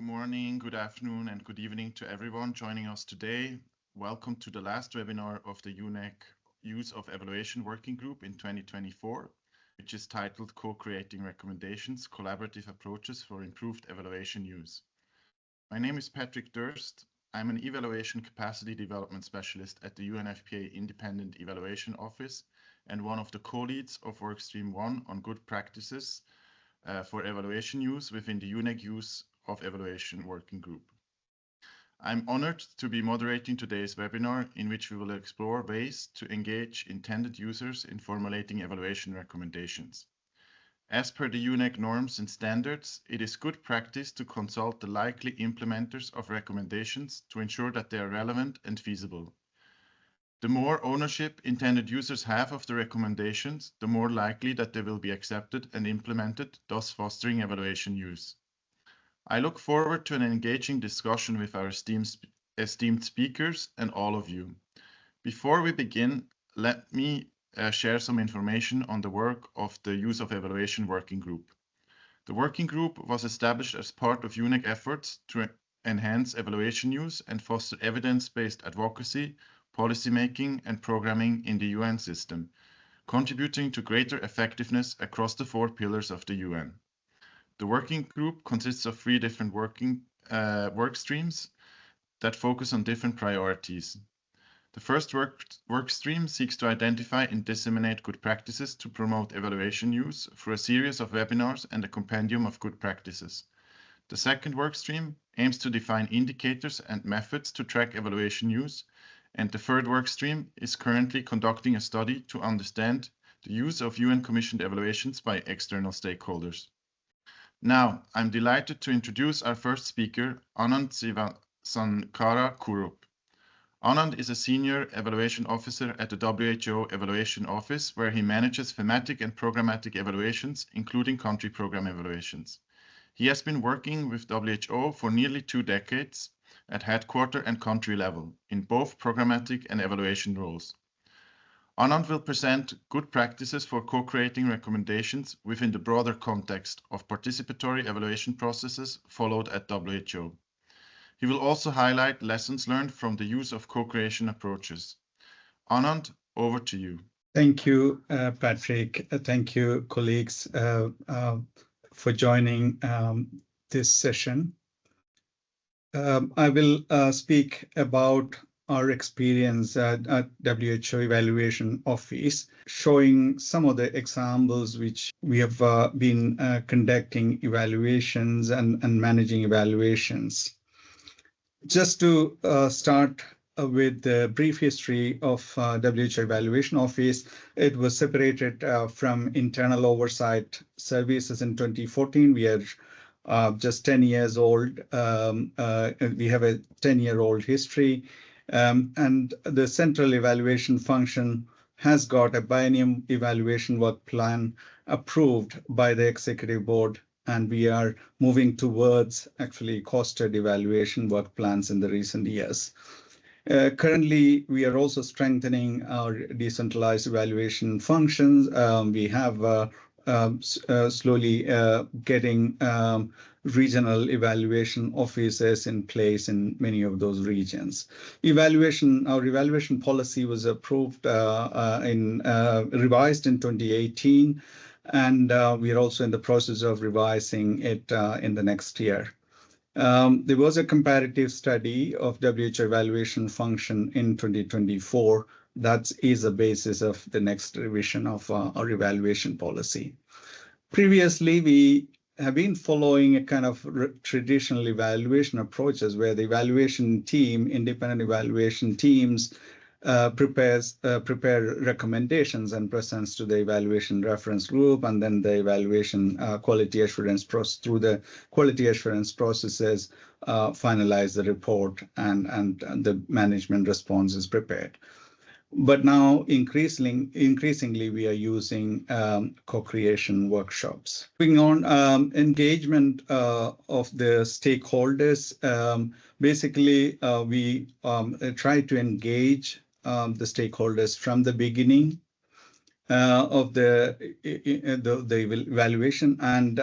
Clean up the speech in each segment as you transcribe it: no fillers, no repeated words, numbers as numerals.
Good morning, good afternoon, and good evening to everyone joining us today. Welcome to the last webinar of the UNEG Use of Evaluation Working Group in 2024, which is titled Co-Creating Recommendations, Collaborative Approaches for Improved Evaluation Use. My name is Patrick Durst. I'm an Evaluation Capacity Development Specialist at the UNFPA Independent Evaluation Office and one of the co-leads of Workstream 1 on good practices for evaluation use within the UNEG Use of Evaluation Working Group. I'm honored to be moderating today's webinar in which we will explore ways to engage intended users in formulating evaluation recommendations. As per the UNEG norms and standards, it is good practice to consult the likely implementers of recommendations to ensure that they are relevant and feasible. The more ownership intended users have of the recommendations, the more likely that they will be accepted and implemented, thus fostering evaluation use. I look forward to an engaging discussion with our esteemed speakers and all of you. Before we begin, let me share some information on the work of the Use of Evaluation Working Group. The working group was established as part of UNEG efforts to enhance evaluation use and foster evidence-based advocacy, policymaking, and programming in the UN system, contributing to greater effectiveness across the 4 pillars of the UN. The working group consists of 3 different work streams that focus on different priorities. The first work stream seeks to identify and disseminate good practices to promote evaluation use through a series of webinars and a compendium of good practices. The second work stream aims to define indicators and methods to track evaluation use, and the third work stream is currently conducting a study to understand the use of UN-commissioned evaluations by external stakeholders. Now, I'm delighted to introduce our first speaker, Anand Sivasankara Kurup. Anand is a senior evaluation officer at the WHO Evaluation Office, where he manages thematic and programmatic evaluations, including country program evaluations. He has been working with WHO for nearly 2 decades at headquarter and country level, in both programmatic and evaluation roles. Anand will present good practices for co-creating recommendations within the broader context of participatory evaluation processes followed at WHO. He will also highlight lessons learned from the use of co-creation approaches. Anand, over to you. Thank you, Patrick. Thank you, colleagues, for joining this session. I will speak about our experience at WHO Evaluation Office, showing some of the examples which we have been conducting evaluations and managing evaluations. Just to start with the brief history of WHO Evaluation Office, it was separated from internal oversight services in 2014. We are just 10 years old. We have a 10-year-old history. And the central evaluation function has got a biennium evaluation work plan approved by the executive board, and we are moving towards actually costed evaluation work plans in the recent years. Currently, we are also strengthening our decentralized evaluation functions. We have slowly getting regional evaluation offices in place in many of those regions. Our evaluation policy was approved revised in 2018, and we are also in the process of revising it in the next year. There was a comparative study of WHO evaluation function in 2024. That is the basis of the next revision of our evaluation policy. Previously, we have been following a kind of traditional evaluation approaches where the evaluation team, independent evaluation teams, prepare recommendations and presents to the evaluation reference group, and then the evaluation quality assurance process through the quality assurance processes finalize the report and the management response is prepared. But now increasingly we are using co-creation workshops. Moving on, engagement of the stakeholders. Basically, we try to engage the stakeholders from the beginning of the evaluation, and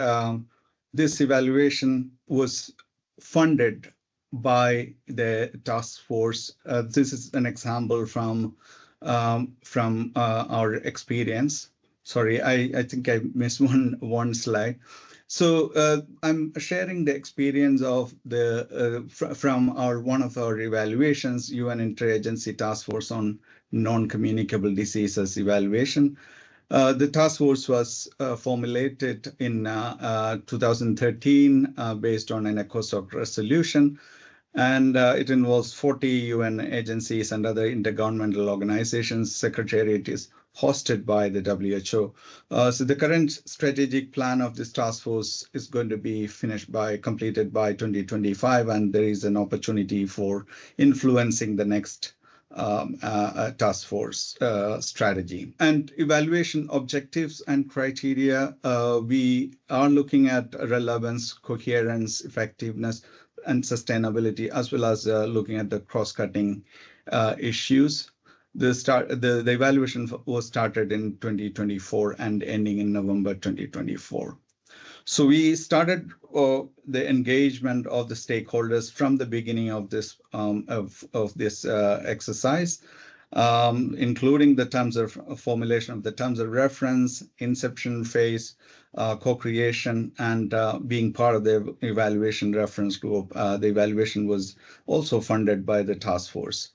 this evaluation was funded by the task force. This is an example from our experience. Sorry, I think I missed one slide. So I'm sharing the experience of the from one of our evaluations, UN Interagency Task Force on Non-Communicable Diseases evaluation. The task force was formulated in 2013 based on an ECOSOC resolution, and it involves 40 UN agencies and other intergovernmental organizations. Secretariat is hosted by the WHO. So the current strategic plan of this task force is going to be completed by 2025, and there is an opportunity for influencing the next task force strategy. And evaluation objectives and criteria, we are looking at relevance, coherence, effectiveness, and sustainability, as well as looking at the cross-cutting issues. The evaluation was started in 2024 and ending in November 2024. So we started the engagement of the stakeholders from the beginning of this exercise, including the terms of formulation of the terms of reference, inception phase, co-creation, and being part of the evaluation reference group. The evaluation was also funded by the task force.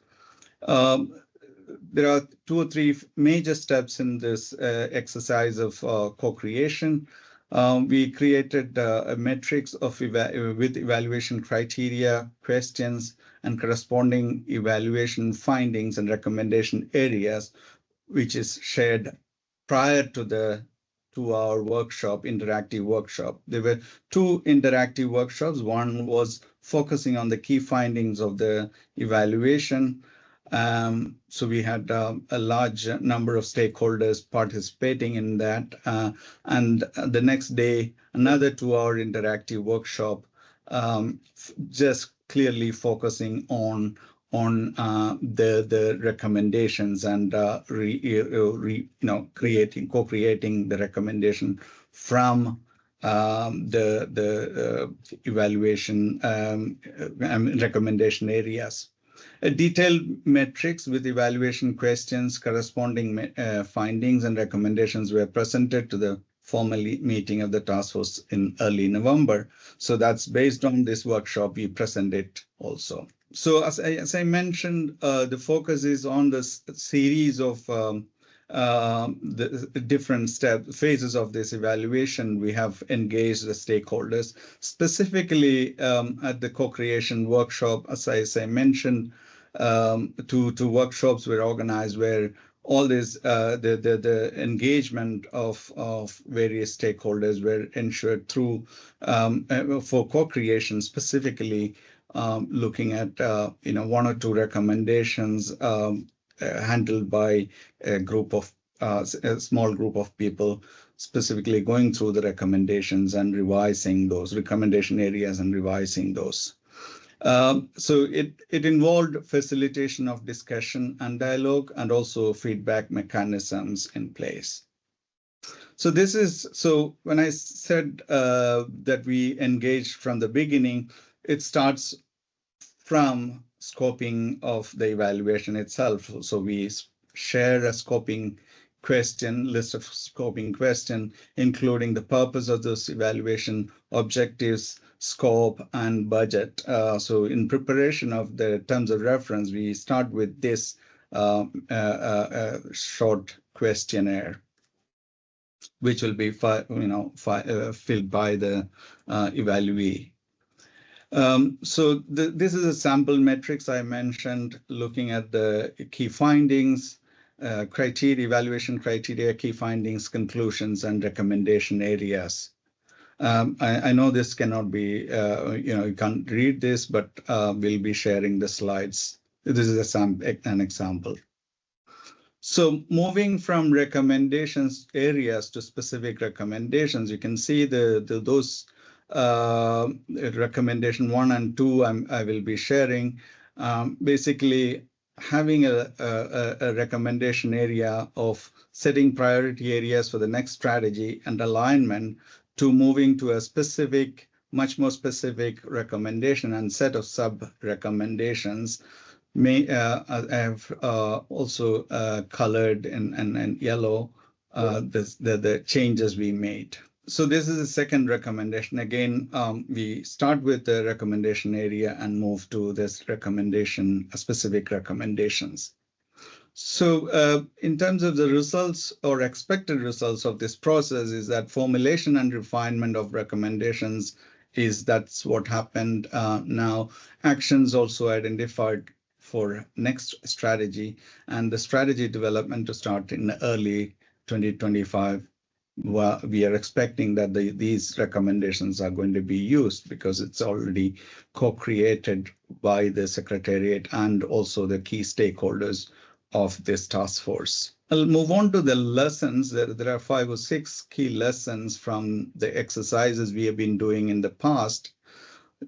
There are 2 or 3 major steps in this exercise of co-creation. We created a matrix of with evaluation criteria, questions, and corresponding evaluation findings and recommendation areas, which is shared prior to our workshop, interactive workshop. There were 2 interactive workshops. One was focusing on the key findings of the evaluation. So we had a large number of stakeholders participating in that. And the next day, another 2-hour interactive workshop, just clearly focusing on the recommendations and co-creating the recommendation from the evaluation recommendation areas. A detailed metrics with evaluation questions, corresponding findings and recommendations were presented to the formal meeting of the task force in early November. So that's based on this workshop, we present it also. So as I mentioned, the focus is on this series of the different phases of this evaluation. We have engaged the stakeholders, specifically at the co-creation workshop. As I mentioned, 2 workshops were organized where all this the engagement of various stakeholders were ensured through for co-creation, specifically looking at 1 or 2 recommendations handled by a small group of people, specifically going through the recommendations and revising those recommendation areas and revising those. So it involved facilitation of discussion and dialogue, and also feedback mechanisms in place. So when I said that we engaged from the beginning, it starts from scoping of the evaluation itself. So we share a scoping list of scoping question, including the purpose of this evaluation, objectives, scope, and budget. So in preparation of the terms of reference, we start with this short questionnaire, which will be filled by the evaluee. So this is a sample metrics I mentioned, looking at the key findings, criteria, evaluation criteria, key findings, conclusions, and recommendation areas. I know this cannot be, you can't read this, but we'll be sharing the slides. This is an example. So moving from recommendations areas to specific recommendations, you can see those recommendation 1 and 2 I will be sharing. Basically, having a recommendation area of setting priority areas for the next strategy and alignment to moving to a specific much more specific recommendation and set of sub-recommendations may have also colored in yellow the changes we made. So this is the second recommendation. Again, we start with the recommendation area and move to this recommendation, specific recommendations. So in terms of the results or expected results of this process is that formulation and refinement of recommendations that's what happened now. Actions also identified for next strategy, and the strategy development to start in early 2025. Well, we are expecting that these recommendations are going to be used because it's already co-created by the Secretariat and also the key stakeholders of this task force. I'll move on to the lessons. There are 5 or 6 key lessons from the exercises we have been doing in the past.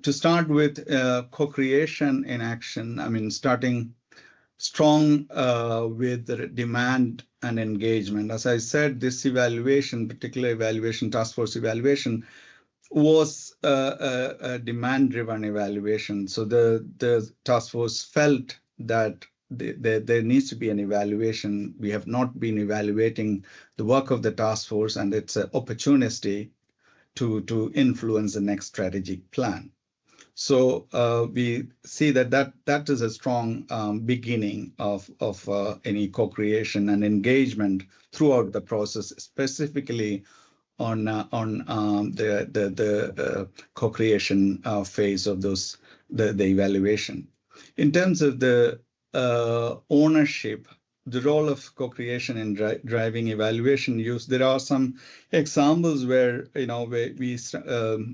To start with co-creation in action, I mean, starting strong with the demand and engagement. As I said, this evaluation, particular evaluation, task force evaluation, was a demand-driven evaluation. So the task force felt that there needs to be an evaluation. We have not been evaluating the work of the task force, and it's an opportunity to influence the next strategic plan. So we see that is a strong beginning of any co-creation and engagement throughout the process, specifically on the co-creation phase of the evaluation. In terms of the ownership, the role of co-creation in driving evaluation use, there are some examples where we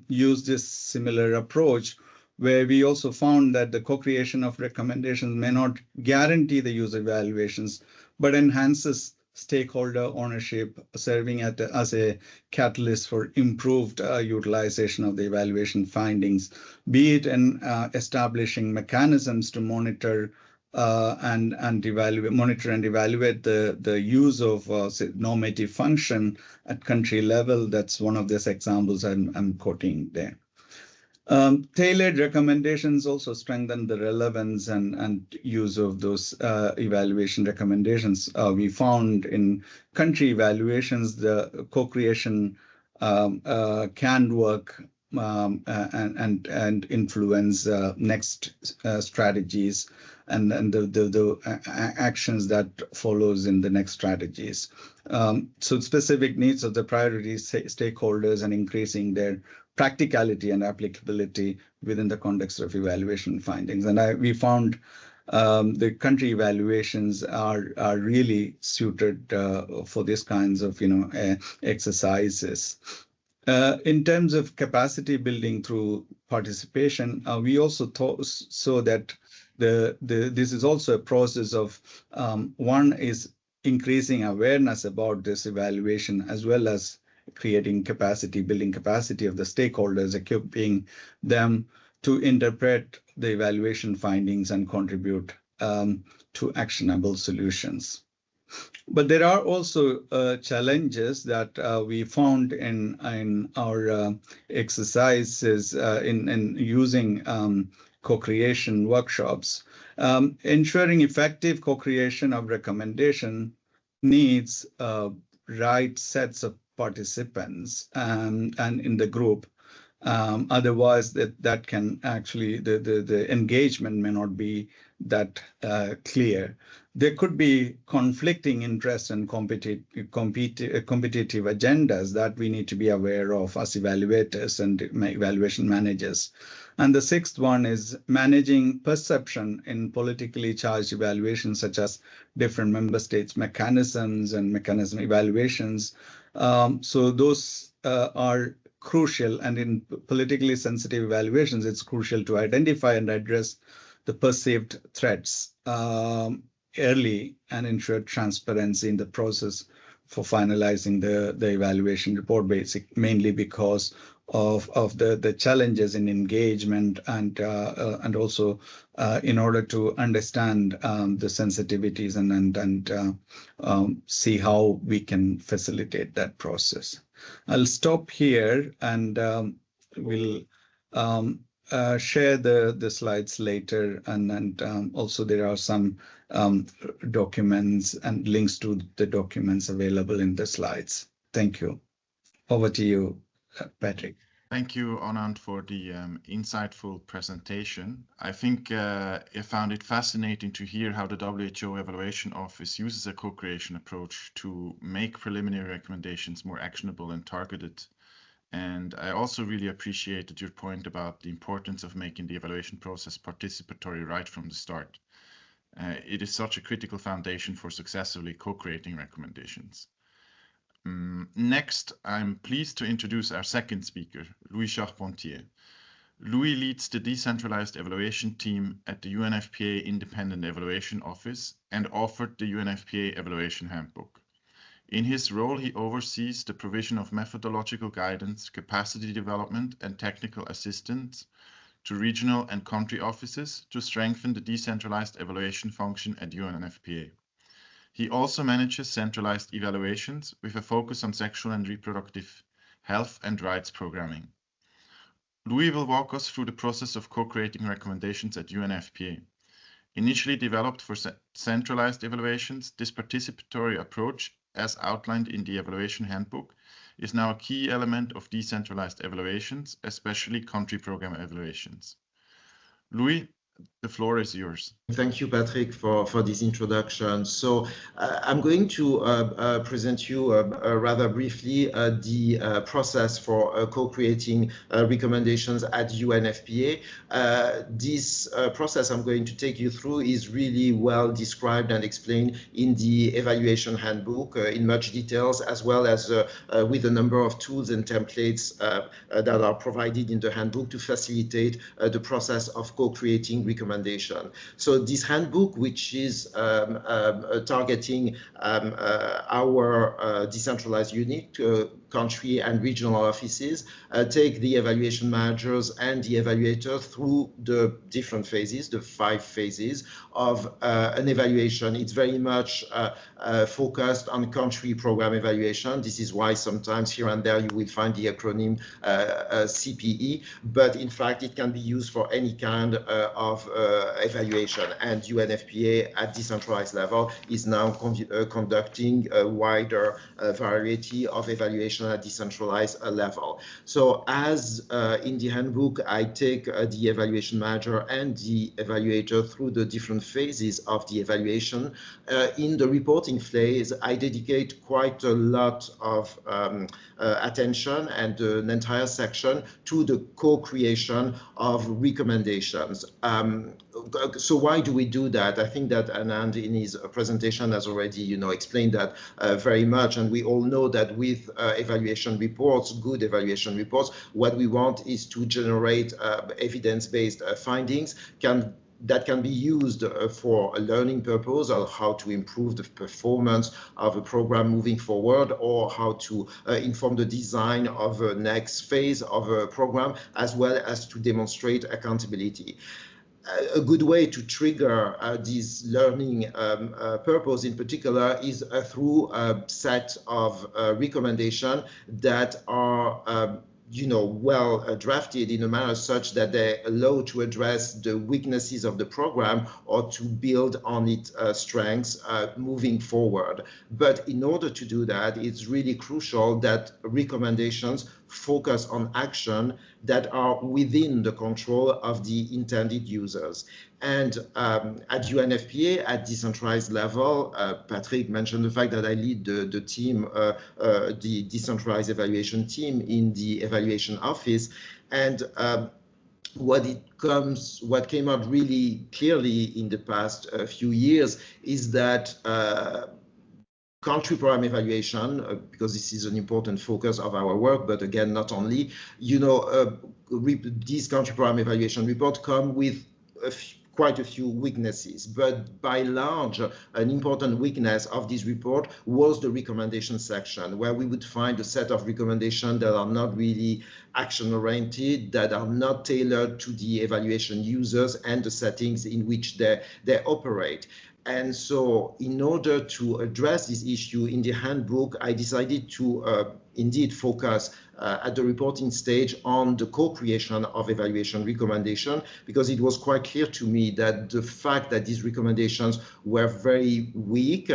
use this similar approach, where we also found that the co-creation of recommendations may not guarantee the user evaluations, but enhances stakeholder ownership, serving as a catalyst for improved utilization of the evaluation findings, be it in establishing mechanisms to monitor and evaluate the use of normative function at country level. That's one of these examples I'm quoting there. Tailored recommendations also strengthen the relevance and use of those evaluation recommendations. We found in country evaluations, the co-creation can work and influence next strategies and the actions that follows in the next strategies. So specific needs of the priority stakeholders and increasing their practicality and applicability within the context of evaluation findings. And we found the country evaluations are really suited for these kinds of exercises. In terms of capacity building through participation, we also saw that this is also a process of one is increasing awareness about this evaluation, as well as creating capacity, building capacity of the stakeholders, equipping them to interpret the evaluation findings and contribute to actionable solutions. But there are also challenges that we found in our exercises in using co-creation workshops. Ensuring effective co-creation of recommendation needs right sets of participants and in the group. Otherwise, that can actually, the engagement may not be that clear. There could be conflicting interests and competitive agendas that we need to be aware of as evaluators and evaluation managers. And the sixth one is managing perception in politically charged evaluations, such as different member states' mechanisms and mechanism evaluations. So those are crucial, and in politically sensitive evaluations, it's crucial to identify and address the perceived threats early and ensure transparency in the process for finalizing the evaluation report, mainly because of the challenges in engagement and also in order to understand the sensitivities and see how we can facilitate that process. I'll stop here and we'll share the slides later, and also there are some documents and links to the documents available in the slides. Thank you. Over to you, Patrick. Thank you, Anand, for the insightful presentation. I think I found it fascinating to hear how the WHO Evaluation Office uses a co-creation approach to make preliminary recommendations more actionable and targeted. And I also really appreciated your point about the importance of making the evaluation process participatory right from the start. It is such a critical foundation for successfully co-creating recommendations. Next, I'm pleased to introduce our second speaker, Louis Charpentier. Louis leads the decentralized evaluation team at the UNFPA Independent Evaluation Office and authored the UNFPA Evaluation Handbook. In his role, he oversees the provision of methodological guidance, capacity development, and technical assistance to regional and country offices to strengthen the decentralized evaluation function at UNFPA. He also manages centralized evaluations with a focus on sexual and reproductive health and rights programming. Louis will walk us through the process of co-creating recommendations at UNFPA. Initially developed for centralized evaluations, this participatory approach, as outlined in the Evaluation Handbook, is now a key element of decentralized evaluations, especially country program evaluations. Louis, the floor is yours. Thank you, Patrick, for this introduction. So I'm going to present you rather briefly the process for co-creating recommendations at UNFPA. This process I'm going to take you through is really well described and explained in the Evaluation Handbook in much details, as well as with a number of tools and templates that are provided in the handbook to facilitate the process of co-creating recommendation. So this handbook, which is targeting our decentralized unit, country and regional offices, take the evaluation managers and the evaluators through the different phases, the 5 phases of an evaluation. It's very much focused on country program evaluation. This is why sometimes here and there you will find the acronym CPE, but in fact it can be used for any kind of evaluation, and UNFPA at decentralized level is now conducting a wider variety of evaluation at decentralized level. So as in the handbook, I take the evaluation manager and the evaluator through the different phases of the evaluation. In the reporting phase, I dedicate quite a lot of attention and an entire section to the co-creation of recommendations. So why do we do that? I think that Anand in his presentation has already, explained that very much, and we all know that with evaluation reports, good evaluation reports, what we want is to generate evidence-based findings that can be used for a learning purpose, or how to improve the performance of a program moving forward, or how to inform the design of a next phase of a program, as well as to demonstrate accountability. A good way to trigger this learning purpose in particular is through a set of recommendations that are well drafted in a manner such that they allow to address the weaknesses of the program or to build on its strengths moving forward. But in order to do that, it's really crucial that recommendations focus on action that are within the control of the intended users. And at UNFPA, at decentralized level, Patrick mentioned the fact that I lead the team, the decentralized evaluation team in the evaluation office. And what came out really clearly in the past few years is that country program evaluation, because this is an important focus of our work, but again, not only, these country program evaluation reports come with quite a few weaknesses, but by large, an important weakness of this report was the recommendation section, where we would find a set of recommendations that are not really action-oriented, that are not tailored to the evaluation users and the settings in which they operate. And so in order to address this issue in the handbook, I decided to indeed focus at the reporting stage on the co-creation of evaluation recommendation, because it was quite clear to me that the fact that these recommendations were very weak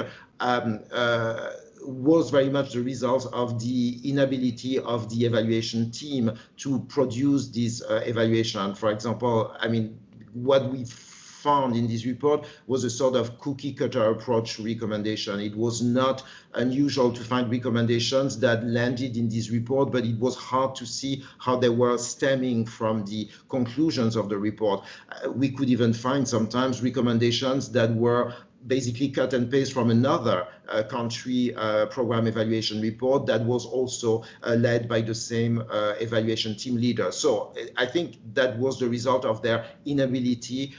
was very much the result of the inability of the evaluation team to produce this evaluation. For example, I mean, what we found in this report was a sort of cookie cutter approach to recommendation. It was not unusual to find recommendations that landed in this report, but it was hard to see how they were stemming from the conclusions of the report. We could even find sometimes recommendations that were basically cut and paste from another country program evaluation report that was also led by the same evaluation team leader. So I think that was the result of their inability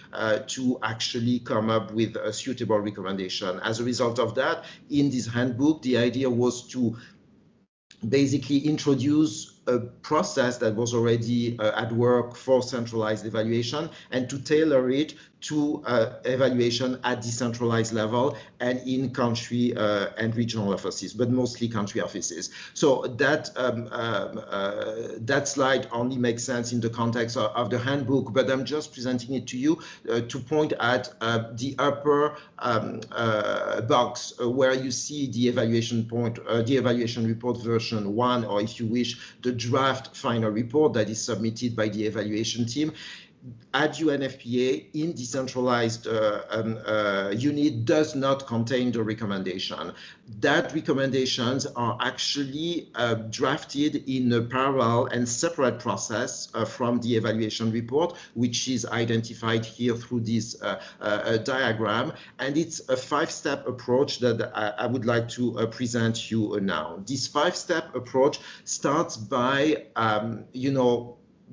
to actually come up with a suitable recommendation. As a result of that, in this handbook, the idea was to basically introduce a process that was already at work for centralized evaluation and to tailor it to evaluation at decentralized level and in country and regional offices, but mostly country offices. So that that slide only makes sense in the context of the handbook, but I'm just presenting it to you to point at the upper box where you see the evaluation point, the evaluation report version 1, or if you wish, the draft final report that is submitted by the evaluation team. At UNFPA, in decentralized unit does not contain the recommendation. That recommendations are actually drafted in a parallel and separate process from the evaluation report, which is identified here through this diagram. And it's a 5-step approach that I would like to present you now. This 5-step approach starts by,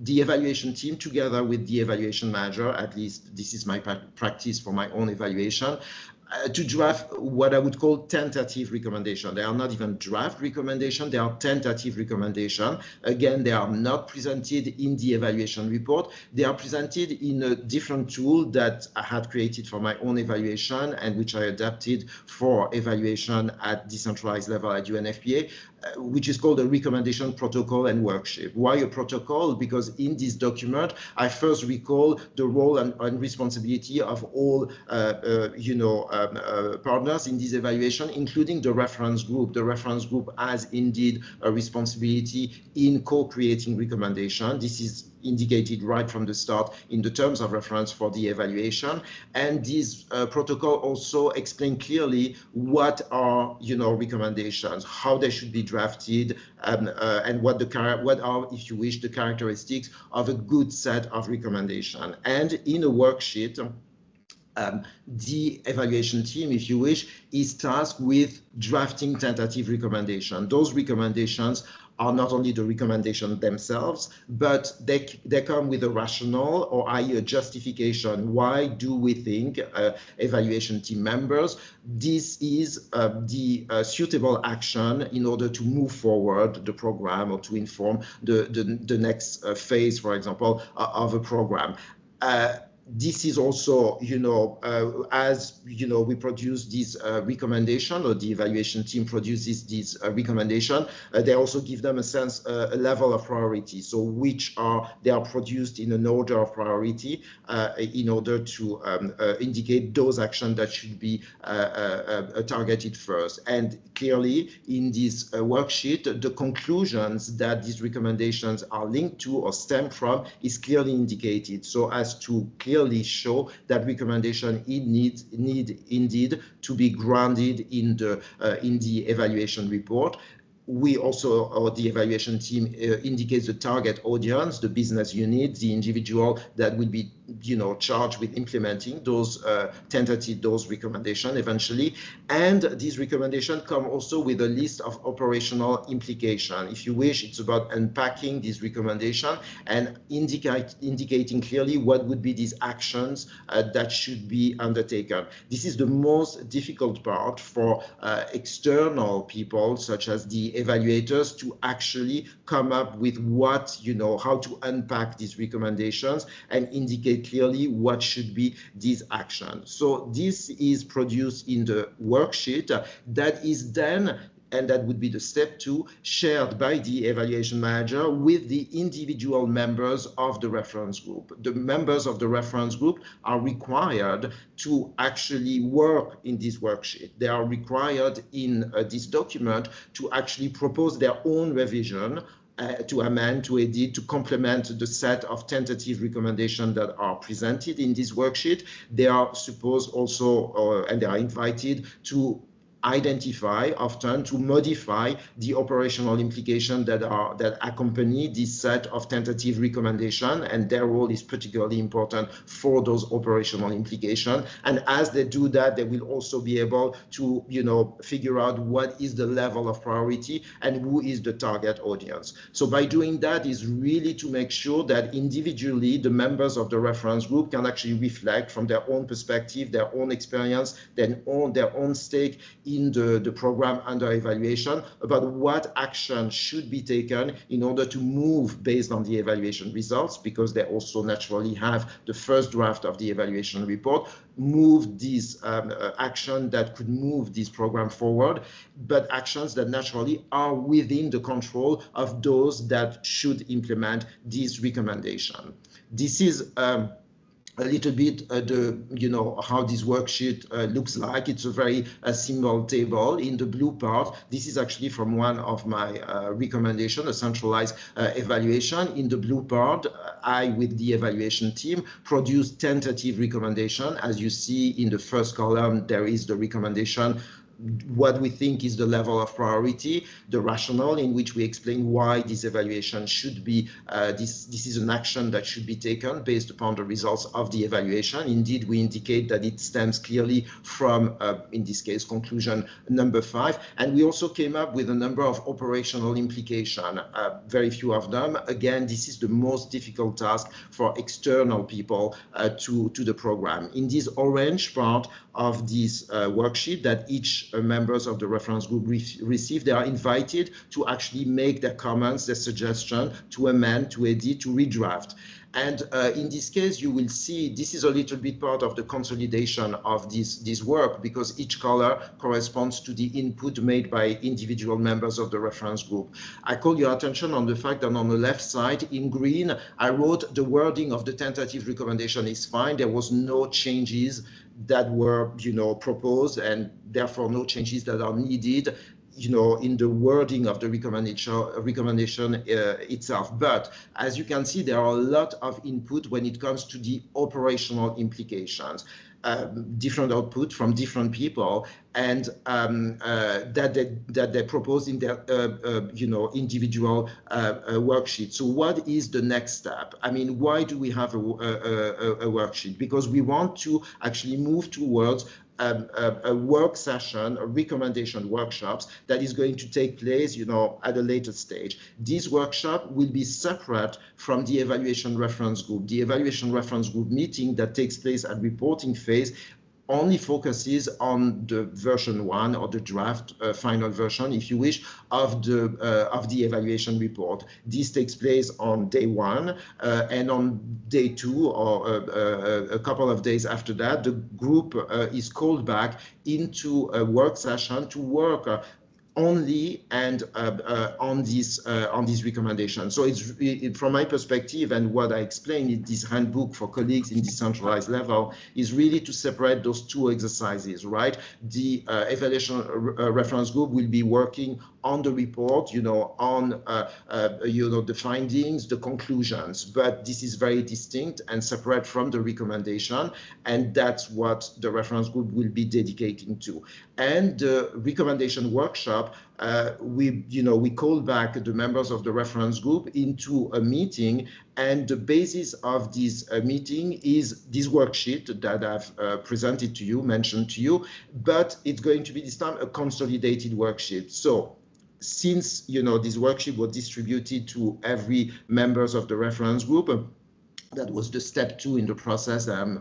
the evaluation team together with the evaluation manager, at least this is my practice for my own evaluation, to draft what I would call tentative recommendation. They are not even draft recommendation, they are tentative recommendation. Again, they are not presented in the evaluation report. They are presented in a different tool that I had created for my own evaluation and which I adapted for evaluation at decentralized level at UNFPA, which is called a recommendation protocol and worksheet. Why a protocol? Because in this document, I first recall the role and responsibility of all, partners in this evaluation, including the reference group. The reference group has indeed a responsibility in co-creating recommendation. This is indicated right from the start in the terms of reference for the evaluation. And this protocol also explains clearly what are, recommendations, how they should be drafted, and what are, if you wish, the characteristics of a good set of recommendation. And in a worksheet, the evaluation team, if you wish, is tasked with drafting tentative recommendation. Those recommendations are not only the recommendation themselves, but they come with a rationale, or i.e. a justification. Why do we think evaluation team members this is the suitable action in order to move forward the program or to inform the next phase, for example, of a program. This is also, as we produce this recommendation, or the evaluation team produces this recommendation, they also give them a level of priority. So they are produced in an order of priority in order to indicate those actions that should be targeted first. And clearly in this worksheet, the conclusions that these recommendations are linked to or stem from is clearly indicated, so as to clearly show that recommendation need indeed to be grounded in the evaluation report. We also, or the evaluation team, indicates the target audience, the business unit, the individual that will be, charged with implementing those those recommendations eventually. And these recommendations come also with a list of operational implications. If you wish, it's about unpacking these recommendations and indicating clearly what would be these actions that should be undertaken. This is the most difficult part for external people, such as the evaluators to actually come up with what, how to unpack these recommendations and indicate clearly what should be these actions. So this is produced in the worksheet that is then, and that would be the step 2, shared by the evaluation manager with the individual members of the reference group. The members of the reference group are required to actually work in this worksheet. They are required in this document to actually propose their own revision, to amend, to edit, to complement the set of tentative recommendations that are presented in this worksheet. They are supposed also, and they are invited to identify, often to modify the operational implications that accompany this set of tentative recommendations, and their role is particularly important for those operational implications. And as they do that, they will also be able to, figure out what is the level of priority and who is the target audience. So by doing that is really to make sure that individually the members of the reference group can actually reflect from their own perspective, their own experience, their own stake in the program under evaluation about what action should be taken in order to move based on the evaluation results, because they also naturally have the first draft of the evaluation report, move these action that could move this program forward, but actions that naturally are within the control of those that should implement these recommendations. This is a little bit how this worksheet looks like. It's a very simple table. In the blue part, this is actually from one of my recommendations, a centralized evaluation. In the blue part, I, with the evaluation team, produced tentative recommendation. As you see in the first column, there is the recommendation, what we think is the level of priority, the rationale in which we explain why this evaluation should be, this is an action that should be taken based upon the results of the evaluation. Indeed, we indicate that it stems clearly from, in this case, conclusion number 5. And we also came up with a number of operational implications, very few of them. Again, this is the most difficult task for external people to the program. In this orange part of this worksheet that each members of the reference group receive, they are invited to actually make their comments, their suggestion, to amend, to edit, to redraft. And in this case, you will see this is a little bit part of the consolidation of this work, because each color corresponds to the input made by individual members of the reference group. I call your attention on the fact that on the left side in green, I wrote the wording of the tentative recommendation is fine. There was no changes that were, proposed, and therefore no changes that are needed, in the wording of the recommendation itself. But as you can see, there are a lot of input when it comes to the operational implications. Different output from different people, and that they propose in their individual worksheet. So what is the next step? I mean, why do we have a worksheet? Because we want to actually move towards a work session, a recommendation workshops that is going to take place, at a later stage. This workshop will be separate from the evaluation reference group. The evaluation reference group meeting that takes place at reporting phase only focuses on the version 1 or the draft final version, if you wish, of the evaluation report. This takes place on day 1, and on day 2 or a couple of days after that, the group is called back into a work session to work only and on this recommendation. So it's from my perspective, and what I explained in this handbook for colleagues in decentralized level, is really to separate those two exercises, right? The evaluation reference group will be working on the report, on the findings, the conclusions, but this is very distinct and separate from the recommendation, and that's what the reference group will be dedicating to. And the recommendation workshop, we call back the members of the reference group into a meeting, and the basis of this meeting is this worksheet that I've presented to you, mentioned to you, but it's going to be this time a consolidated worksheet. So since this worksheet was distributed to every members of the reference group, That was the step 2 in the process I'm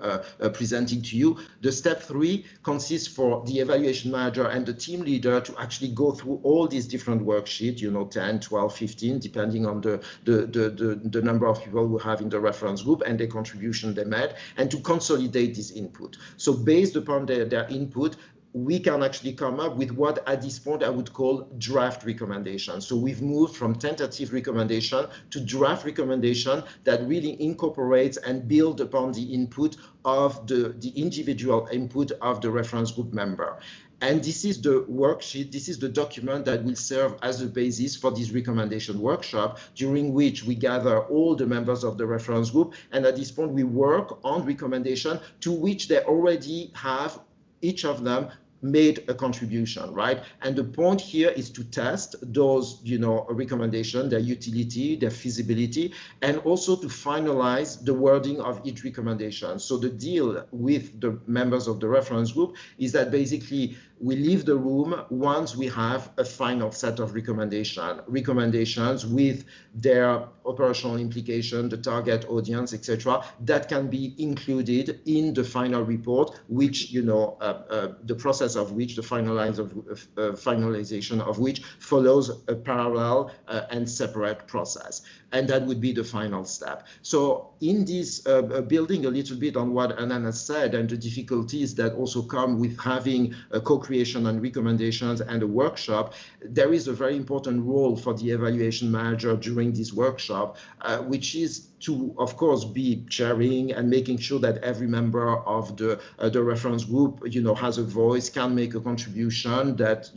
presenting to you. The step 3 consists for the evaluation manager and the team leader to actually go through all these different worksheets, 10, 12, 15, depending on the number of people who have in the reference group and the contribution they made, and to consolidate this input. So based upon their input, we can actually come up with what at this point I would call draft recommendations. So we've moved from tentative recommendation to draft recommendation that really incorporates and build upon the input of the individual input of the reference group member. And this is the worksheet, this is the document that will serve as a basis for this recommendation workshop, during which we gather all the members of the reference group. And at this point, we work on recommendation to which they already have, each of them, made a contribution, right? And the point here is to test those, recommendations, their utility, their feasibility, and also to finalize the wording of each recommendation. So the deal with the members of the reference group is that basically we leave the room once we have a final set of recommendations with their operational implication, the target audience, etc., that can be included in the final report, which, the process of which, the finalization of which follows a parallel and separate process. And that would be the final step. So in this, building a little bit on what Anand has said and the difficulties that also come with having a co-creation and recommendations and a workshop, there is a very important role for the evaluation manager during this workshop, which is to, of course, be chairing and making sure that every member of the reference group, has a voice, can make a contribution, that,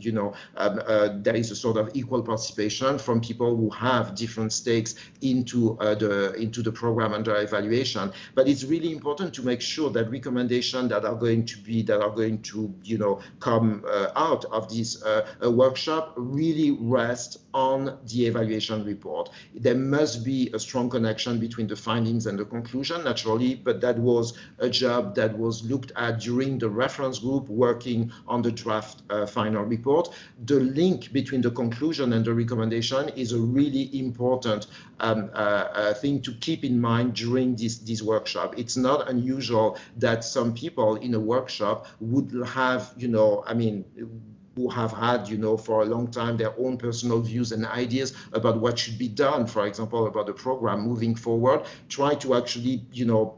there is a sort of equal participation from people who have different stakes into the program under evaluation. But it's really important to make sure that recommendations that are going to come out of this workshop really rest on the evaluation report. There must be a strong connection between the findings and the conclusion, naturally, but that was a job that was looked at during the reference group working on the draft final report. The link between the conclusion and the recommendation is a really important thing to keep in mind during this workshop. It's not unusual that some people in a workshop would have, who have had, for a long time, their own personal views and ideas about what should be done, for example, about the program moving forward, try to actually,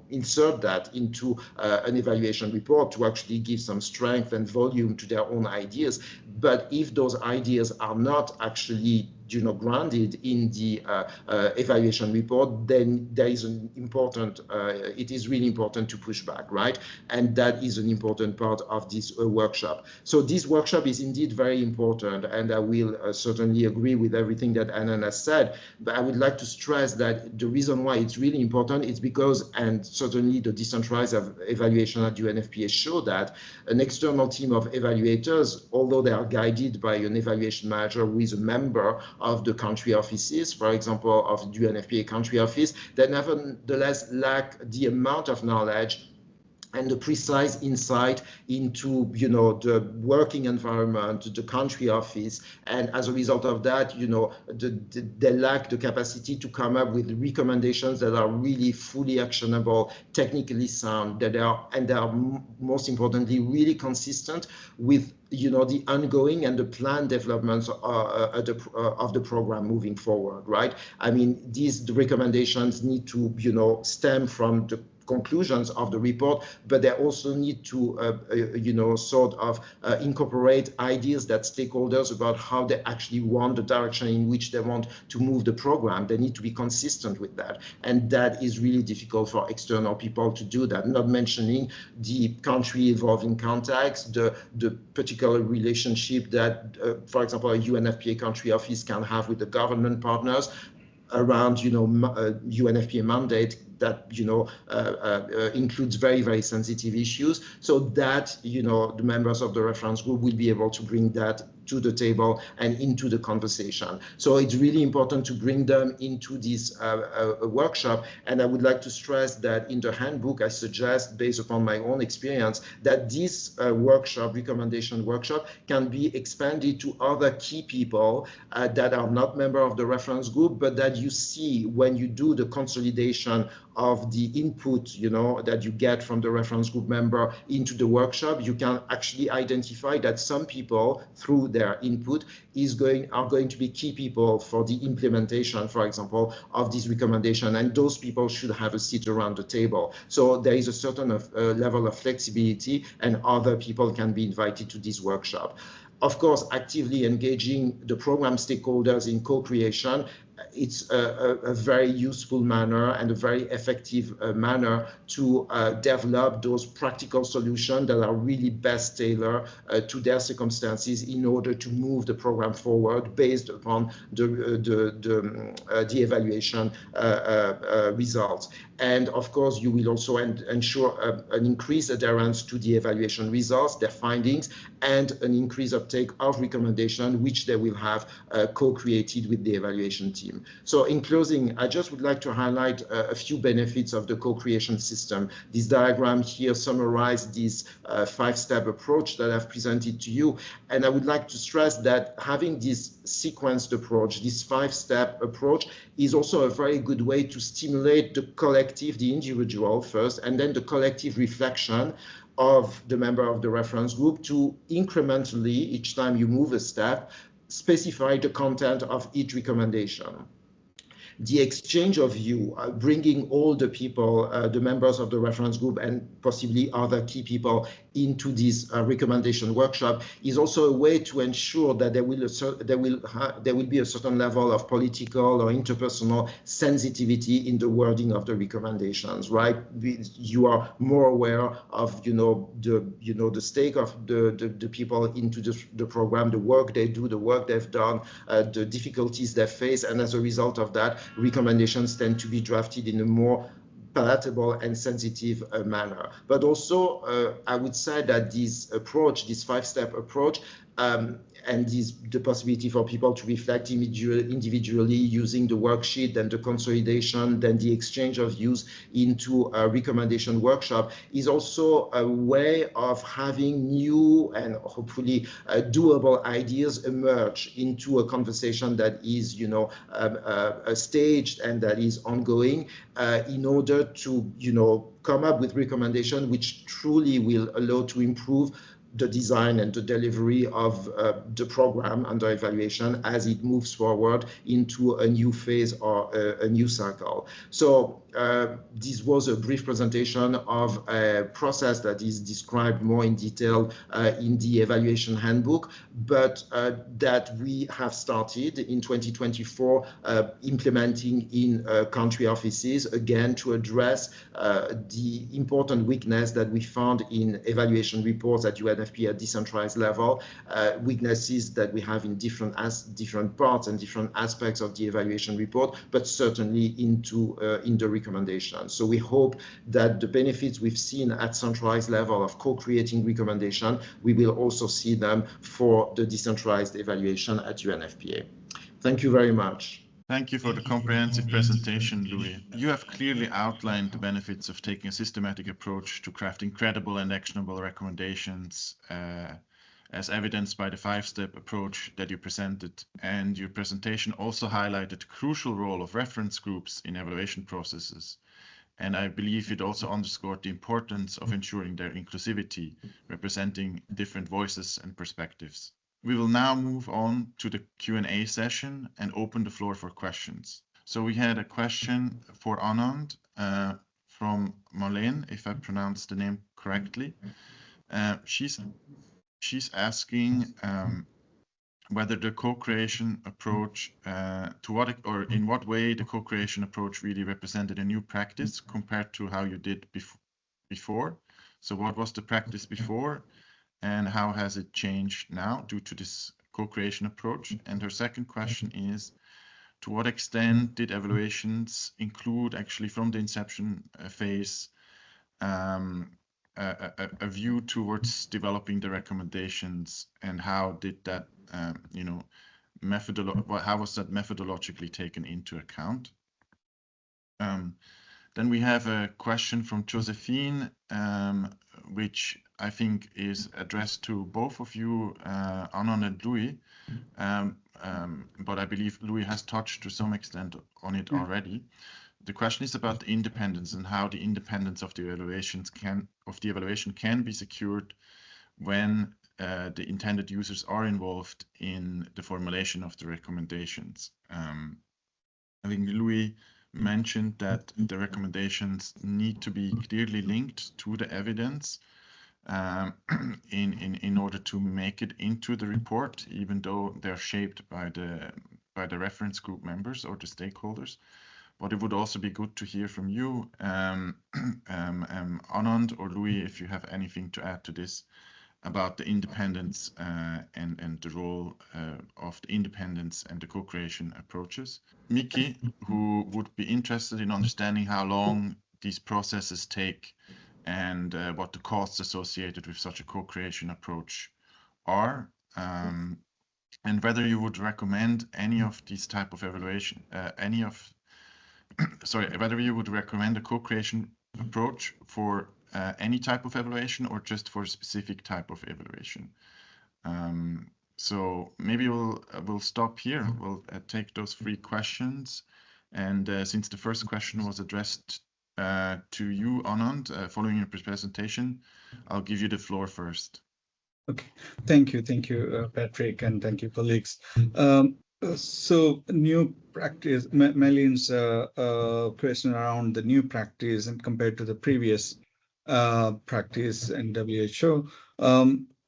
insert that into an evaluation report to actually give some strength and volume to their own ideas. But if those ideas are not actually grounded in the evaluation report, then there is an important, it is really important to push back, right? And that is an important part of this workshop. So this workshop is indeed very important, and I will certainly agree with everything that Anand has said, but I would like to stress that the reason why it's really important is because, and certainly the decentralized evaluation at UNFPA show that, an external team of evaluators, although they are guided by an evaluation manager who is a member of the country offices, for example, of the UNFPA country office, they nevertheless lack the amount of knowledge and the precise insight into, the working environment, the country office, and as a result of that, they lack the capacity to come up with recommendations that are really fully actionable, technically sound, that are most importantly really consistent with the ongoing and the planned developments of the program moving forward, right? I mean, the recommendations need to, stem from the conclusions of the report, but they also need to, incorporate ideas that stakeholders about how they actually want the direction in which they want to move the program. They need to be consistent with that. And that is really difficult for external people to do that, not mentioning the country evolving context, the particular relationship that, for example, a UNFPA country office can have with the government partners around, UNFPA mandate that, includes very, very sensitive issues, so that, the members of the reference group will be able to bring that to the table and into the conversation. So it's really important to bring them into this workshop. And I would like to stress that in the handbook, I suggest, based upon my own experience, that this recommendation workshop can be expanded to other key people that are not members of the reference group, but that you see when you do the consolidation of the input, that you get from the reference group member into the workshop. You can actually identify that some people, through their input, are going to be key people for the implementation, for example, of this recommendation, and those people should have a seat around the table. So there is a certain level of flexibility, and other people can be invited to this workshop. Of course, actively engaging the program stakeholders in co-creation, it's a very useful manner and a very effective manner to develop those practical solutions that are really best tailored to their circumstances in order to move the program forward based upon the evaluation results. And of course, you will also ensure an increased adherence to the evaluation results, their findings, and an increased uptake of recommendation, which they will have co-created with the evaluation team. So in closing, I just would like to highlight a few benefits of the co-creation system. This diagram here summarizes this 5-step approach that I've presented to you. And I would like to stress that having this sequenced approach, this 5-step approach, is also a very good way to stimulate the collective, the individual first, and then the collective reflection of the member of the reference group to incrementally, each time you move a step, specify the content of each recommendation. The exchange of view, bringing all the people, the members of the reference group and possibly other key people into this recommendation workshop, is also a way to ensure that there will be a certain level of political or interpersonal sensitivity in the wording of the recommendations, right? You are more aware of the stake of the people into the program, the work they do, the work they've done, the difficulties they face, and as a result of that, recommendations tend to be drafted in a more palatable and sensitive manner. But also, I would say that this approach, this 5-step approach, and the possibility for people to reflect individually using the worksheet, then the consolidation, then the exchange of views into a recommendation workshop, is also a way of having new and hopefully doable ideas emerge into a conversation that is, staged and that is ongoing, in order to, come up with recommendations which truly will allow to improve the design and the delivery of the program under evaluation as it moves forward into a new phase or a new cycle. So this was a brief presentation of a process that is described more in detail in the evaluation handbook, but that we have started in 2024 implementing in country offices, again, to address the important weakness that we found in evaluation reports at UNFP at decentralized level, weaknesses that we have in different parts and different aspects of the evaluation report, but certainly in the recommendations. So we hope that the benefits we've seen at centralized level of co-creating recommendation, we will also see them for the decentralized evaluation at UNFPA. Thank you very much. Thank you for the comprehensive presentation, Louis. You have clearly outlined the benefits of taking a systematic approach to crafting credible and actionable recommendations, as evidenced by the 5-step approach that you presented. And your presentation also highlighted the crucial role of reference groups in evaluation processes. And I believe it also underscored the importance of ensuring their inclusivity, representing different voices and perspectives. We will now move on to the Q&A session and open the floor for questions. So we had a question for Anand from Marlene, if I pronounced the name correctly. She's asking whether the co-creation approach, in what way the co-creation approach really represented a new practice compared to how you did before. So what was the practice before, and how has it changed now due to this co-creation approach? And her second question is, to what extent did evaluations include, actually from the inception phase, a view towards developing the recommendations, and how did that, you know, how was that methodologically taken into account? Then we have a question from Josephine, which I think is addressed to both of you, Anand and Louis. But I believe Louis has touched to some extent on it already. The question is about the independence and how the independence of the evaluation can be secured when the intended users are involved in the formulation of the recommendations. I think Louis mentioned that the recommendations need to be clearly linked to the evidence in order to make it into the report, even though they're shaped by the reference group members or the stakeholders. But it would also be good to hear from you, Anand or Louis, if you have anything to add to this about the independence and the role of the independence and the co-creation approaches. Miki, who would be interested in understanding how long these processes take and what the costs associated with such a co-creation approach are, and whether you would recommend any of these type of evaluation, whether you would recommend a co-creation approach for any type of evaluation or just for a specific type of evaluation. So maybe we'll stop here. We'll take those 3 questions. And since the first question was addressed to you, Anand, following your presentation, I'll give you the floor first. Okay, thank you, Patrick, and thank you, colleagues. So new practice, Meline's question around the new practice and compared to the previous practice in WHO.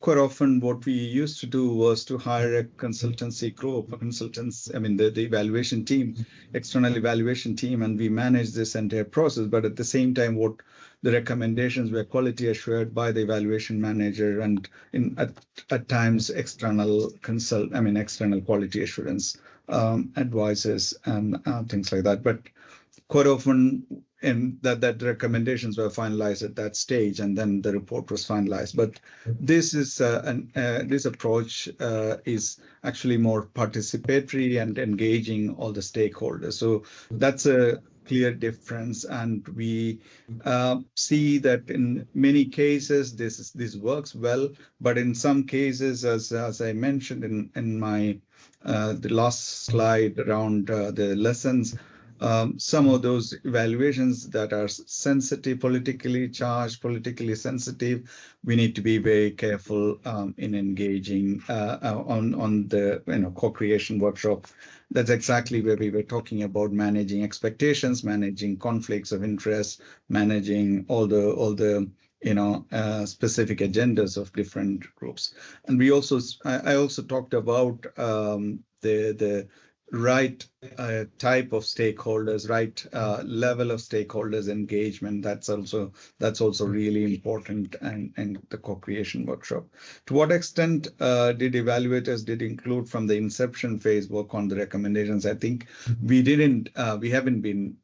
Quite often what we used to do was to hire a consultancy group, the evaluation team, external evaluation team, and we managed this entire process. But at the same time, what the recommendations were quality assured by the evaluation manager, and at times external quality assurance advisors and things like that. But quite often, that recommendations were finalized at that stage, and then the report was finalized. But this is this approach is actually more participatory and engaging all the stakeholders. So that's a clear difference, and we see that in many cases this works well, but in some cases, as I mentioned in my the last slide around the lessons, some of those evaluations that are sensitive, politically charged, politically sensitive, we need to be very careful in engaging on the co-creation workshop. That's exactly where we were talking about managing expectations, managing conflicts of interest, managing all the specific agendas of different groups. And I also talked about the right type of stakeholders, right level of stakeholders engagement. That's also really important in the co-creation workshop. To what extent did evaluators include from the inception phase work on the recommendations? I think we haven't been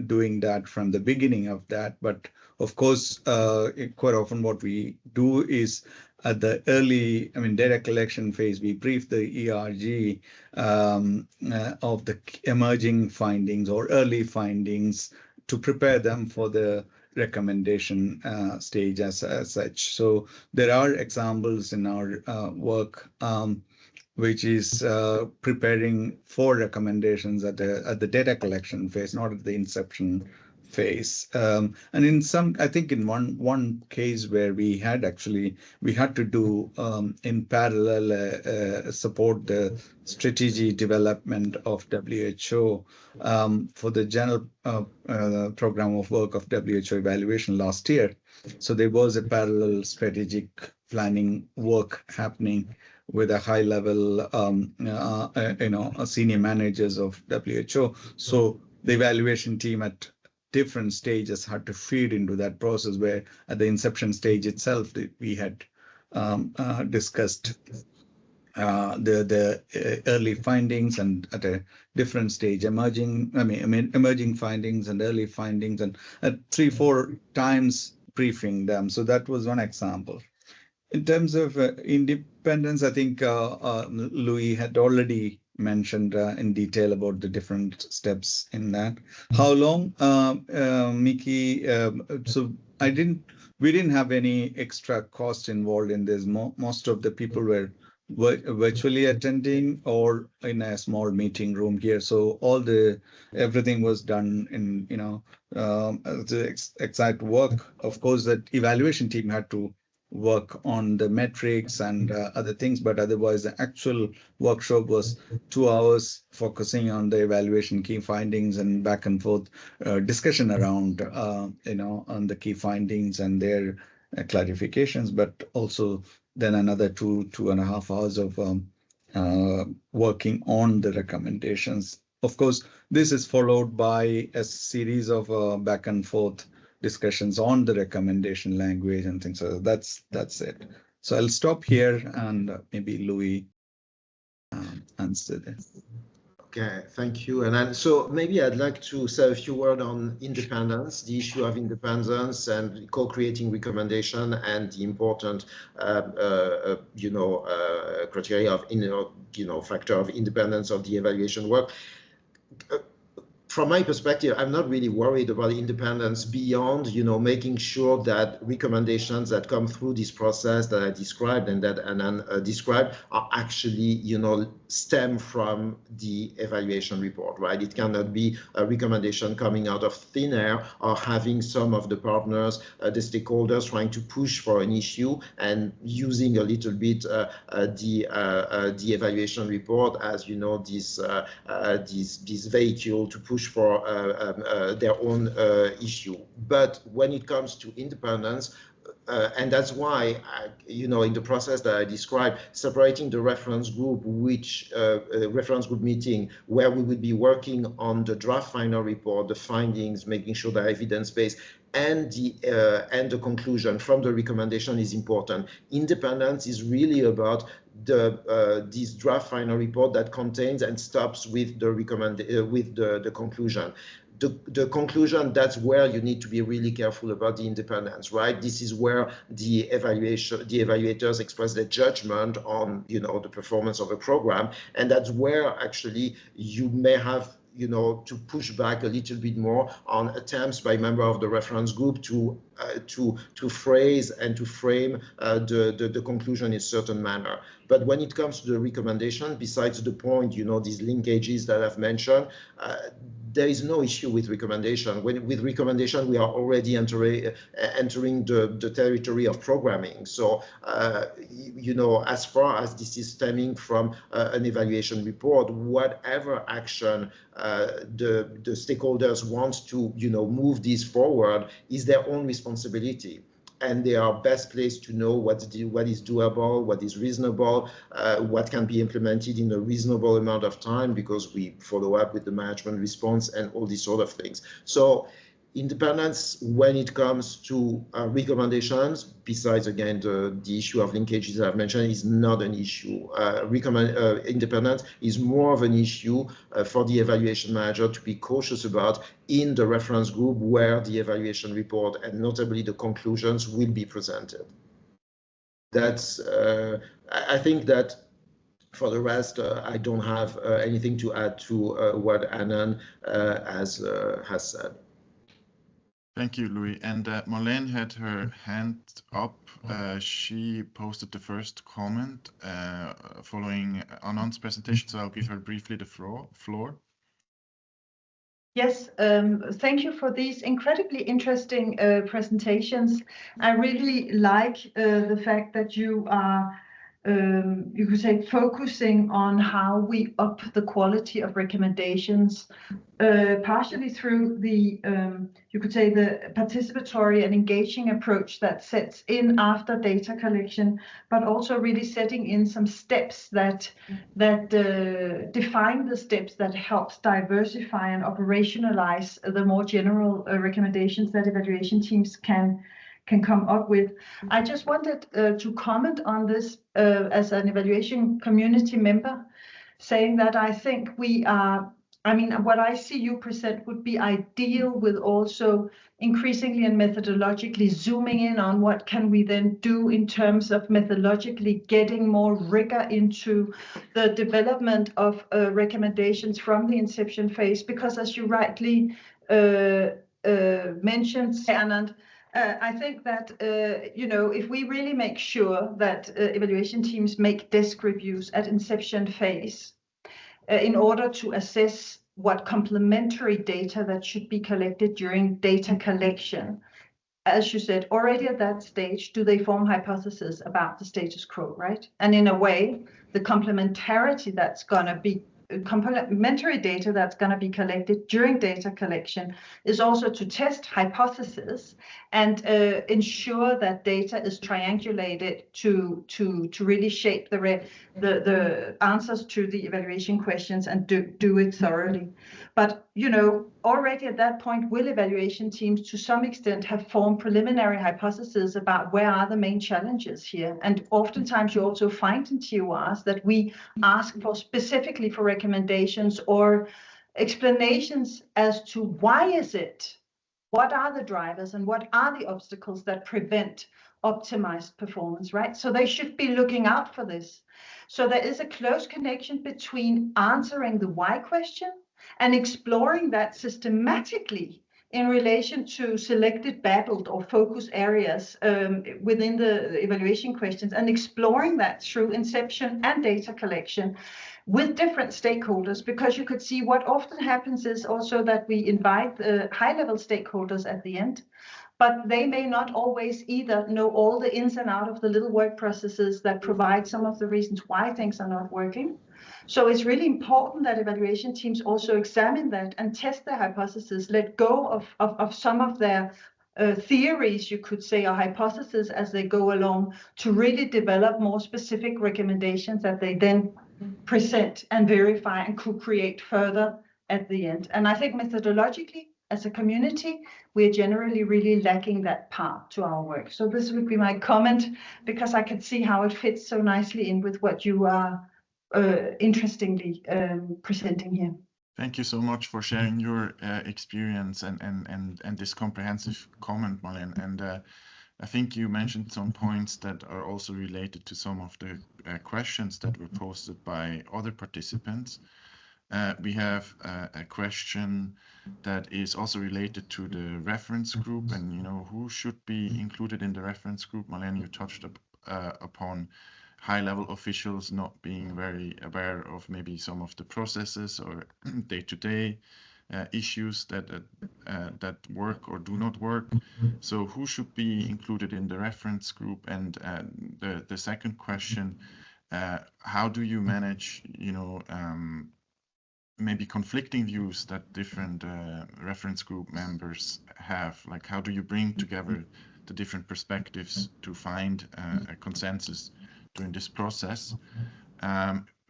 doing that from the beginning of that, but of course, quite often what we do is at the early, data collection phase, we brief the ERG of the emerging findings or early findings to prepare them for the recommendation stage as such. So there are examples in our work which is preparing for recommendations at the data collection phase, not at the inception phase. And in some, I think in one case where we had to do in parallel support the strategy development of WHO for the general program of work of WHO evaluation last year. So there was a parallel strategic planning work happening with a high level, senior managers of WHO. So the evaluation team at different stages had to feed into that process, where at the inception stage itself, we had discussed the early findings, and at a different stage, emerging findings and early findings, and at 3-4 times briefing them. So that was one example. In terms of independence, I think Louis had already mentioned in detail about the different steps in that. How long, Miki? So we didn't have any extra cost involved in this. Most of the people were virtually attending or in a small meeting room here. So everything was done in, the exact work. Of course, that evaluation team had to work on the metrics and other things, but otherwise the actual workshop was 2 hours focusing on the evaluation key findings and back and forth discussion around on the key findings and their clarifications, but also then another 2.5 hours of working on the recommendations. Of course, this is followed by a series of back and forth discussions on the recommendation language and things. So that's it. So I'll stop here and maybe Louis answer this. Okay, thank you. And so maybe I'd like to say a few words on independence, the issue of independence and co-creating recommendation, and the important, criteria of, factor of independence of the evaluation work. From my perspective, I'm not really worried about independence beyond, making sure that recommendations that come through this process that I described and that Anand described are actually, stem from the evaluation report, right? It cannot be a recommendation coming out of thin air or having some of the partners, the stakeholders trying to push for an issue and using a little bit the evaluation report as, this vehicle to push for their own issue. But when it comes to independence, and that's why, in the process that I described, separating the reference group, reference group meeting, where we would be working on the draft final report, the findings, making sure they're evidence-based, and the conclusion from the recommendation is important. Independence is really about this draft final report that contains and stops with the conclusion. The conclusion, that's where you need to be really careful about the independence, right? This is where the evaluators express their judgment on, the performance of a program, and that's where actually you may have to push back a little bit more on attempts by member of the reference group to phrase and to frame the conclusion in a certain manner. But when it comes to the recommendation, besides the point, these linkages that I've mentioned, there is no issue with recommendation. With recommendation, we are already entering the territory of programming. So, as far as this is stemming from an evaluation report, whatever action the stakeholders want to, move this forward is their own responsibility. And they are best placed to know what is doable, what is reasonable, what can be implemented in a reasonable amount of time, because we follow up with the management response and all these sort of things. So independence when it comes to recommendations, besides again the issue of linkages that I've mentioned, is not an issue. Independence is more of an issue for the evaluation manager to be cautious about in the reference group where the evaluation report and notably the conclusions will be presented. That's I think that for the rest, I don't have anything to add to what Anand has said. Thank you, Louis. And Marlene had her hand up. She posted the first comment following Anand's presentation, so I'll give her briefly the floor. Yes, thank you for these incredibly interesting presentations. I really like the fact that you are, you could say, focusing on how we up the quality of recommendations, partially through the, you could say, the participatory and engaging approach that sets in after data collection, but also really setting in some steps that define the steps that helps diversify and operationalize the more general recommendations that evaluation teams can come up with. I just wanted to comment on this as an evaluation community member, saying that I think we are I mean, what I see you present would be ideal, with also increasingly and methodologically zooming in on what can we then do in terms of methodologically getting more rigor into the development of recommendations from the inception phase. Because as you rightly mentioned, Anand, I think that, if we really make sure that evaluation teams make desk reviews at inception phase, in order to assess what complementary data that should be collected during data collection. As you said, already at that stage, do they form hypotheses about the status quo, right? And in a way, the complementarity that's going to be complementary data that's going to be collected during data collection is also to test hypotheses and ensure that data is triangulated to really shape the answers to the evaluation questions and do it thoroughly. But already at that point, will evaluation teams to some extent have formed preliminary hypotheses about where are the main challenges here? And oftentimes you also find in TORs that we ask for specifically for recommendations or explanations as to why is it, what are the drivers, and what are the obstacles that prevent optimized performance, right? So they should be looking out for this. So there is a close connection between answering the why question and exploring that systematically in relation to selected battled or focus areas within the evaluation questions, and exploring that through inception and data collection with different stakeholders. Because you could see what often happens is also that we invite high-level stakeholders at the end, but they may not always either know all the ins and outs of the little work processes that provide some of the reasons why things are not working. So it's really important that evaluation teams also examine that and test their hypotheses, let go of some of their theories, you could say, or hypotheses as they go along, to really develop more specific recommendations that they then present and verify and co-create further at the end. And I think methodologically, as a community, we're generally really lacking that part to our work. So this would be my comment, because I could see how it fits so nicely in with what you are interestingly presenting here. Thank you so much for sharing your experience and this comprehensive comment, Marlene. And I think you mentioned some points that are also related to some of the questions that were posted by other participants. We have a question that is also related to the reference group, and who should be included in the reference group. Marlene, you touched upon high-level officials not being very aware of maybe some of the processes or day-to-day issues that work or do not work. So who should be included in the reference group? And the second question, how do you manage, maybe conflicting views that different reference group members have? Like, how do you bring together the different perspectives to find a consensus during this process?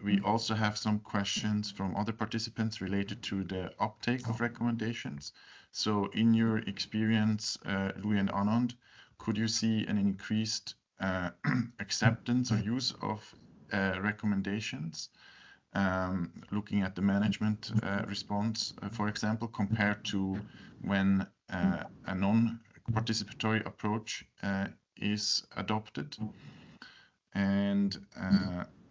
We also have some questions from other participants related to the uptake of recommendations. So in your experience, Louis and Anand, could you see an increased acceptance or use of recommendations, looking at the management response, for example, compared to when a non-participatory approach is adopted? And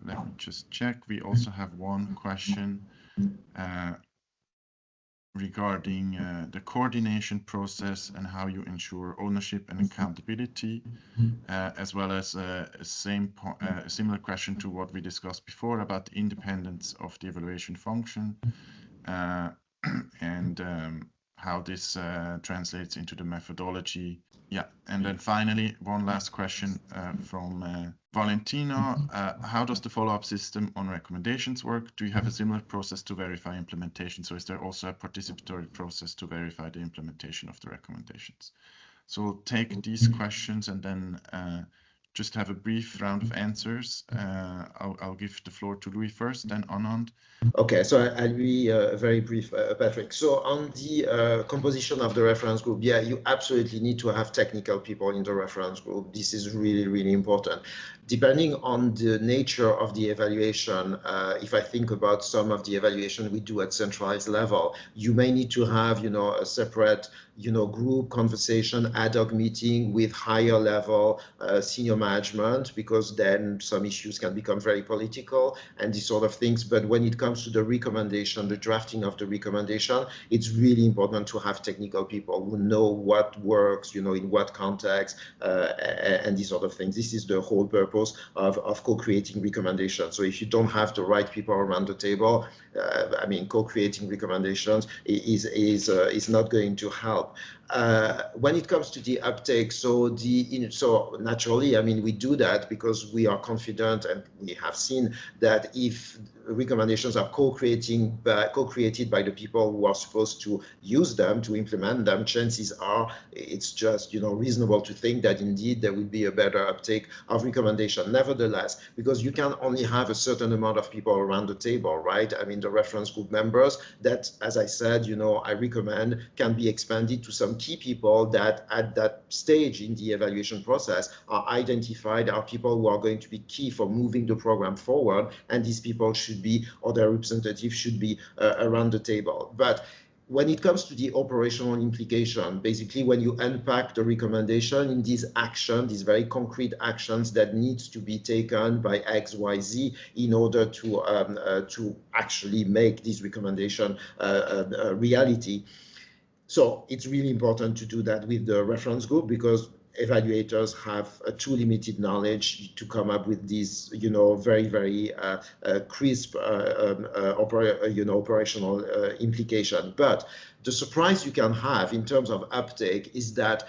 let me just check. We also have one question regarding the coordination process and how you ensure ownership and accountability, as well as a similar question to what we discussed before about the independence of the evaluation function, and how this translates into the methodology. Yeah, and then finally, one last question from Valentina. How does the follow-up system on recommendations work? Do you have a similar process to verify implementation? So is there also a participatory process to verify the implementation of the recommendations? So we'll take these questions and then just have a brief round of answers. I'll give the floor to Louis first, then Anand. Okay, so I'll be very brief, Patrick. So on the composition of the reference group, yeah, you absolutely need to have technical people in the reference group. This is really, really important. Depending on the nature of the evaluation, if I think about some of the evaluation we do at centralized level, you may need to have, a separate, group conversation, ad hoc meeting with higher level senior management, because then some issues can become very political and these sort of things. But when it comes to the recommendation, the drafting of the recommendation, it's really important to have technical people who know what works, in what context, and these sort of things. This is the whole purpose of co-creating recommendations. So if you don't have the right people around the table, co-creating recommendations is not going to help. When it comes to the uptake, so naturally, we do that because we are confident, and we have seen that if recommendations are co-created by the people who are supposed to use them, to implement them, chances are it's just reasonable to think that indeed there will be a better uptake of recommendation. Nevertheless, because you can only have a certain amount of people around the table, right? The reference group members that, as I said, I recommend can be expanded to some key people that at that stage in the evaluation process are identified, are people who are going to be key for moving the program forward, and these people should be, or their representatives should be around the table. But when it comes to the operational implication, basically when you unpack the recommendation in these actions, these very concrete actions that needs to be taken by X, Y, Z in order to actually make this recommendation a reality. So it's really important to do that with the reference group, because evaluators have too limited knowledge to come up with these, very, very crisp, operational implication. But the surprise you can have in terms of uptake is that,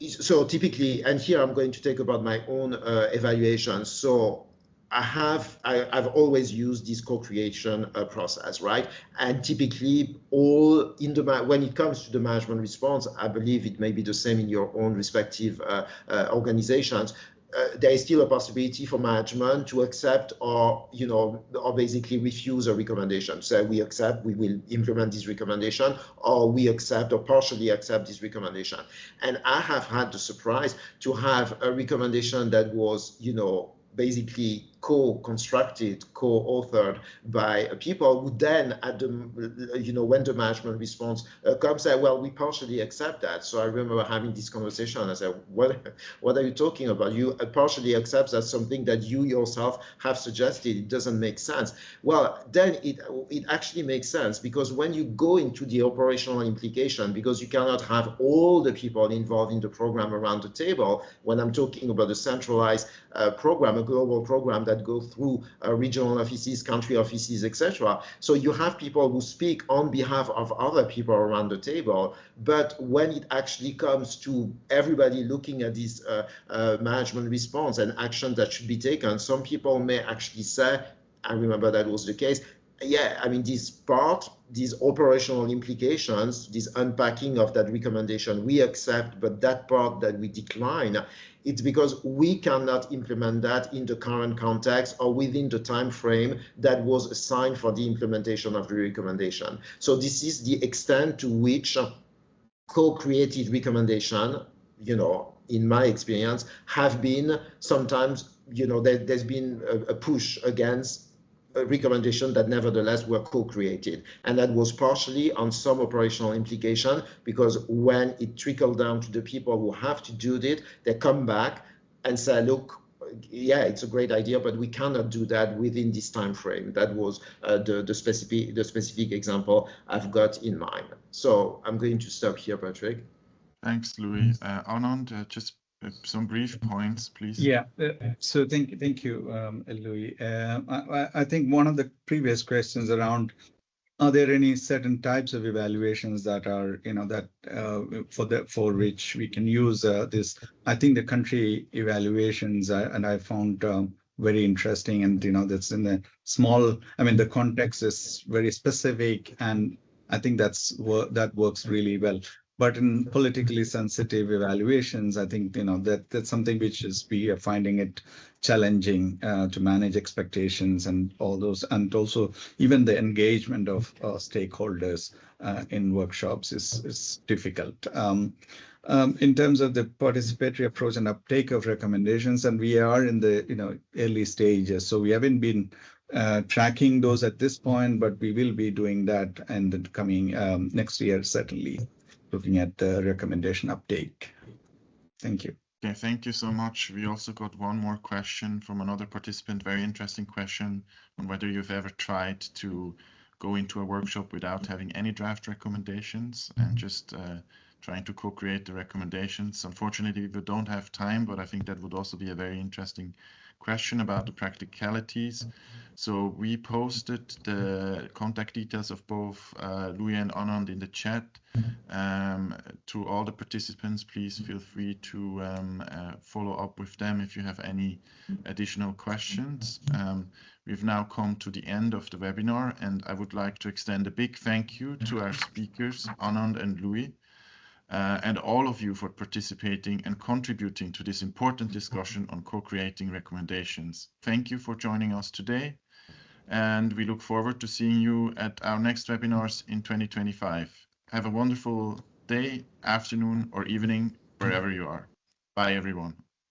so typically, and here I'm going to take about my own evaluation. So I've always used this co-creation process, right? And typically, when it comes to the management response, I believe it may be the same in your own respective organizations. There is still a possibility for management to accept or basically refuse a recommendation. So we accept, we will implement this recommendation, or we accept or partially accept this recommendation. And I have had the surprise to have a recommendation that was, basically co-constructed, co-authored by people who then, at the, when the management response comes, say, well, we partially accept that. So I remember having this conversation. I said, what are you talking about? You partially accept that something that you yourself have suggested. It doesn't make sense. Well, then it actually makes sense, because when you go into the operational implication, because you cannot have all the people involved in the program around the table, when I'm talking about a centralized program, a global program that go through regional offices, country offices, etc. So you have people who speak on behalf of other people around the table, but when it actually comes to everybody looking at this management response and action that should be taken, some people may actually say, I remember that was the case, yeah, these operational implications, this unpacking of that recommendation, we accept, but that part that we decline, it's because we cannot implement that in the current context or within the time frame that was assigned for the implementation of the recommendation. So this is the extent to which co-created recommendation, in my experience, have been sometimes, there's been a push against a recommendation that nevertheless were co-created, and that was partially on some operational implication, because when it trickled down to the people who have to do it, they come back and say, look, yeah, it's a great idea, but we cannot do that within this time frame. That was the specific example I've got in mind. So I'm going to stop here, Patrick. Thanks, Louis. Anand, just some brief points, please. Yeah, so thank you, Louis. I think one of the previous questions around, are there any certain types of evaluations that are, for which we can use this? I think the country evaluations, and I found very interesting, and that's in the small. The context is very specific, and I think that works really well. But in politically sensitive evaluations, I think that's something which is we are finding it challenging to manage expectations and all those, and also even the engagement of stakeholders in workshops is difficult. In terms of the participatory approach and uptake of recommendations, and we are in the early stages, so we haven't been tracking those at this point, but we will be doing that in the coming next year, certainly, looking at the recommendation uptake. Thank you. Okay, thank you so much. We also got one more question from another participant, very interesting question on whether you've ever tried to go into a workshop without having any draft recommendations and just trying to co-create the recommendations. Unfortunately, we don't have time, but I think that would also be a very interesting question about the practicalities. So we posted the contact details of both Louis and Anand in the chat. To all the participants, please feel free to follow up with them if you have any additional questions. We've now come to the end of the webinar, and I would like to extend a big thank you to our speakers, Anand and Louis, and all of you for participating and contributing to this important discussion on co-creating recommendations. Thank you for joining us today, and we look forward to seeing you at our next webinars in 2025. Have a wonderful day, afternoon, or evening, wherever you are. Bye, everyone.